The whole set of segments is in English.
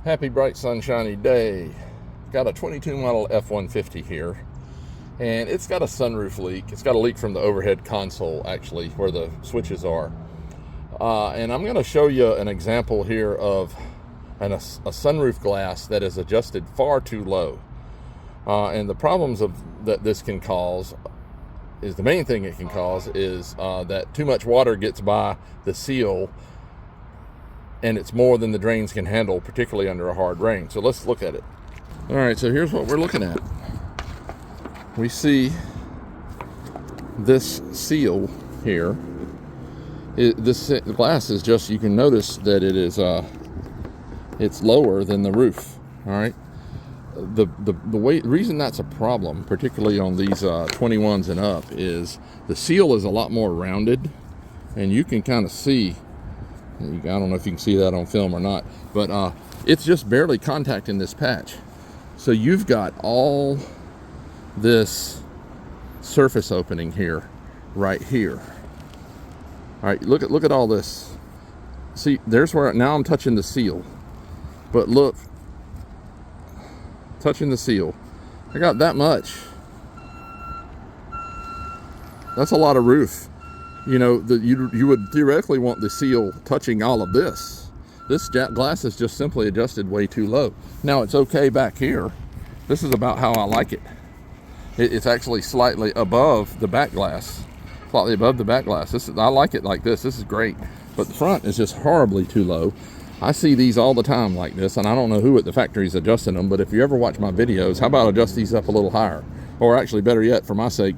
Happy bright sunshiny day. Got a 22 model F-150 here, and it's got a sunroof leak. It's got a leak from the overhead console, actually, where the switches are. And I'm going to show you an example here of a sunroof glass that is adjusted far too low. And the problems that this can cause is, the main thing it can cause is that too much water gets by the seal, and it's more than the drains can handle, particularly under a hard rain. So let's look at it. All right, so here's what we're looking at. We see this seal here. This glass is just, you can notice that it is it's lower than the roof. All right, the reason that's a problem, particularly on these 21s and up, is the seal is a lot more rounded, and you can kind of see, I don't know if you can see that on film or not, but it's just barely contacting this patch. So you've got all this surface opening here, right here. All right, look at all this. See, there's where, now I'm touching the seal, but look, touching the seal, I got that much. That's a lot of roof. You know, you would theoretically want the seal touching all of this. This glass is just simply adjusted way too low. Now it's okay back here. This is about how I like it. It's actually slightly above the back glass. Slightly above the back glass. I like it like this. This is great. But the front is just horribly too low. I see these all the time like this, and I don't know who at the factory is adjusting them, but if you ever watch my videos, how about adjust these up a little higher? Or actually, better yet, for my sake,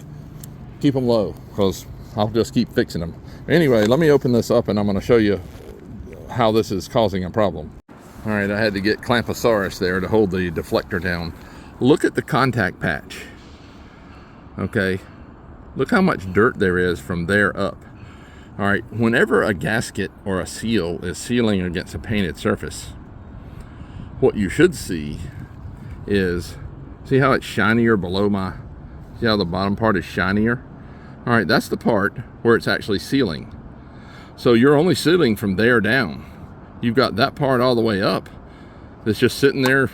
keep them low, because I'll just keep fixing them. Anyway, let me open this up and I'm going to show you how this is causing a problem. All right, I had to get Clamposaurus there to hold the deflector down. Look at the contact patch. Okay, look how much dirt there is from there up. All right, whenever a gasket or a seal is sealing against a painted surface, what you should see is, see how it's shinier below see how the bottom part is shinier? All right, that's the part where it's actually sealing. So you're only sealing from there down. You've got that part all the way up that's just sitting there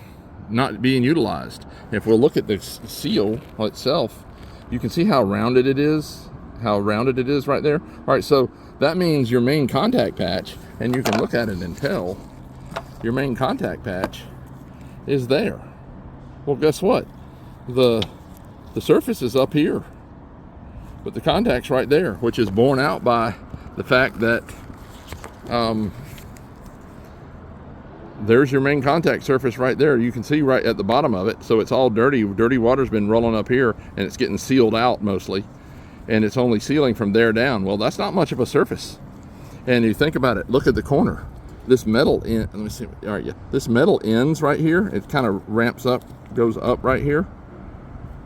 not being utilized. If we'll look at the seal itself, you can see how rounded it is, right there. All right, so that means your main contact patch, and you can look at it and tell your main contact patch is there. Well, guess what? The surface is up here, but the contact's right there, which is borne out by the fact that there's your main contact surface right there. You can see right at the bottom of it. So it's all dirty. Dirty water's been rolling up here, and it's getting sealed out mostly, and it's only sealing from there down. Well, that's not much of a surface. And you think about it, look at the corner. This metal end, let me see. All right, yeah, this metal ends right here. It kind of ramps up, goes up right here.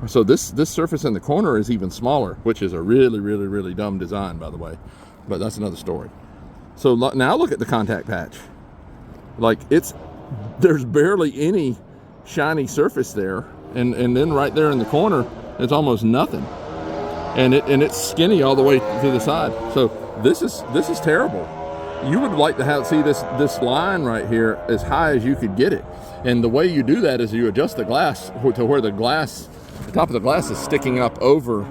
So this surface in the corner is even smaller, which is a really dumb design, by the way, but that's another story. So now look at the contact patch. Like, there's barely any shiny surface there, and then right there in the corner, it's almost nothing, and it's skinny all the way to the side. So this is terrible. You would like to see this line right here as high as you could get it, and the way you do that is you adjust the glass to where the top of the glass is sticking up over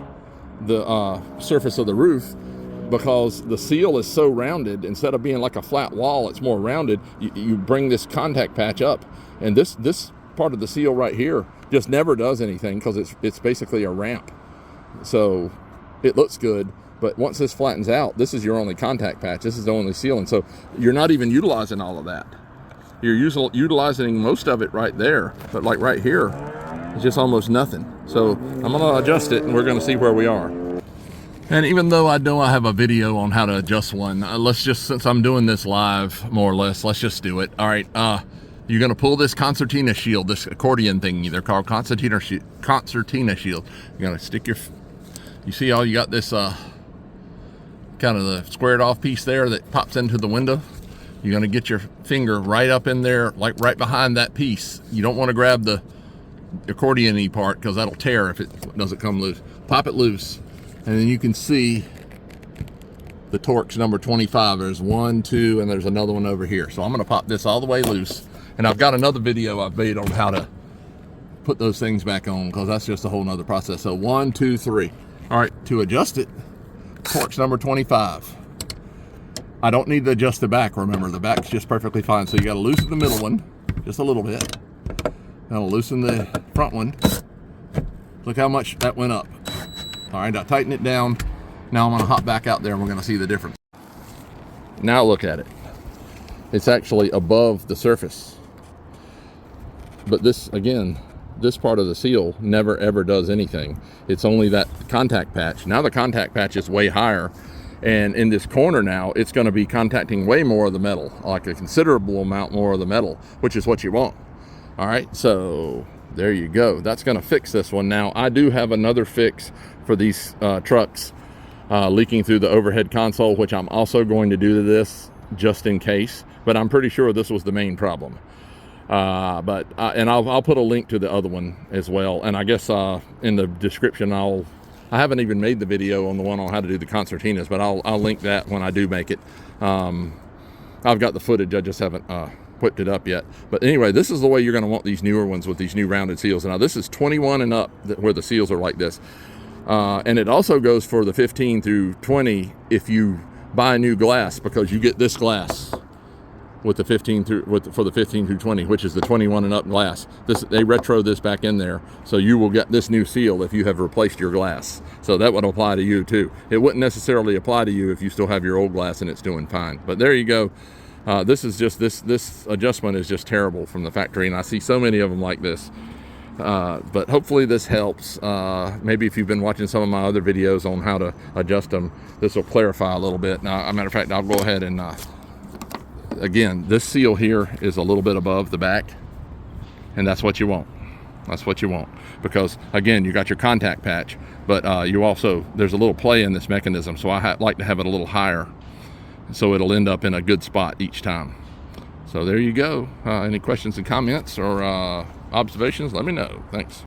the surface of the roof, because the seal is so rounded. Instead of being like a flat wall, it's more rounded. You bring this contact patch up, and this part of the seal right here just never does anything, because it's basically a ramp. So it looks good, but once this flattens out, this is your only contact patch. This is the only sealing. So you're not even utilizing all of that. You're utilizing most of it right there, but like right here, it's just almost nothing. So I'm gonna adjust it, and we're gonna see where we are. And even though I know I have a video on how to adjust one, let's just, since I'm doing this live, more or less, let's just do it. All right, you're gonna pull this concertina shield, this accordion thing, they're called concertina shield. You're gonna stick you see how you got this kind of the squared off piece there that pops into the window? You're gonna get your finger right up in there, like right behind that piece. You don't wanna grab the accordion-y part, because that'll tear if it doesn't come loose. Pop it loose. And then you can see the Torx number 25. There's 1, 2, and there's another one over here. So I'm going to pop this all the way loose, And I've got another video I've made on how to put those things back on, because that's just a whole nother process. So 1, 2, 3. All right, to adjust it, torx number 25. I don't need to adjust the back, remember, the back's just perfectly fine. So you gotta loosen the middle one, just a little bit. And I'll loosen the front one. Look how much that went up. All right, I tighten it down. Now I'm gonna hop back out there and we're gonna see the difference. Now look at it. It's actually above the surface. But this, again, this part of the seal never ever does anything. It's only that contact patch. Now the contact patch is way higher, and in this corner now it's going to be contacting way more of the metal, like a considerable amount more of the metal, which is what you want. All right, so there you go. That's going to fix this one. Now I do have another fix for these trucks leaking through the overhead console, which I'm also going to do to this just in case, but I'm pretty sure this was the main problem. And I'll put a link to the other one as well, and I guess in the description I haven't even made the video on the one on how to do the concertinas, but I'll link that when I do make it. I've got the footage, I just haven't whipped it up yet. But anyway, this is the way you're going to want these newer ones with these new rounded seals. Now this is 21 and up where the seals are like this, and it also goes for the 15 through 20 if you buy new glass, because you get this glass with the 15 through for the 15 through 20, which is the 21 and up glass. They retro this back in there, so you will get this new seal if you have replaced your glass. So that would apply to you too. It wouldn't necessarily apply to you if you still have your old glass and it's doing fine. But there you go. This is just this adjustment is just terrible from the factory, and I see so many of them like this. But hopefully this helps. Maybe if you've been watching some of my other videos on how to adjust them, this will clarify a little bit. Now, as a matter of fact, I'll go ahead and again, this seal here is a little bit above the back, and that's what you want. That's what you want, because again, you got your contact patch, but you also, there's a little play in this mechanism, so I like to have it a little higher so it'll end up in a good spot each time. So there you go. Any questions and comments or observations, let me know. Thanks.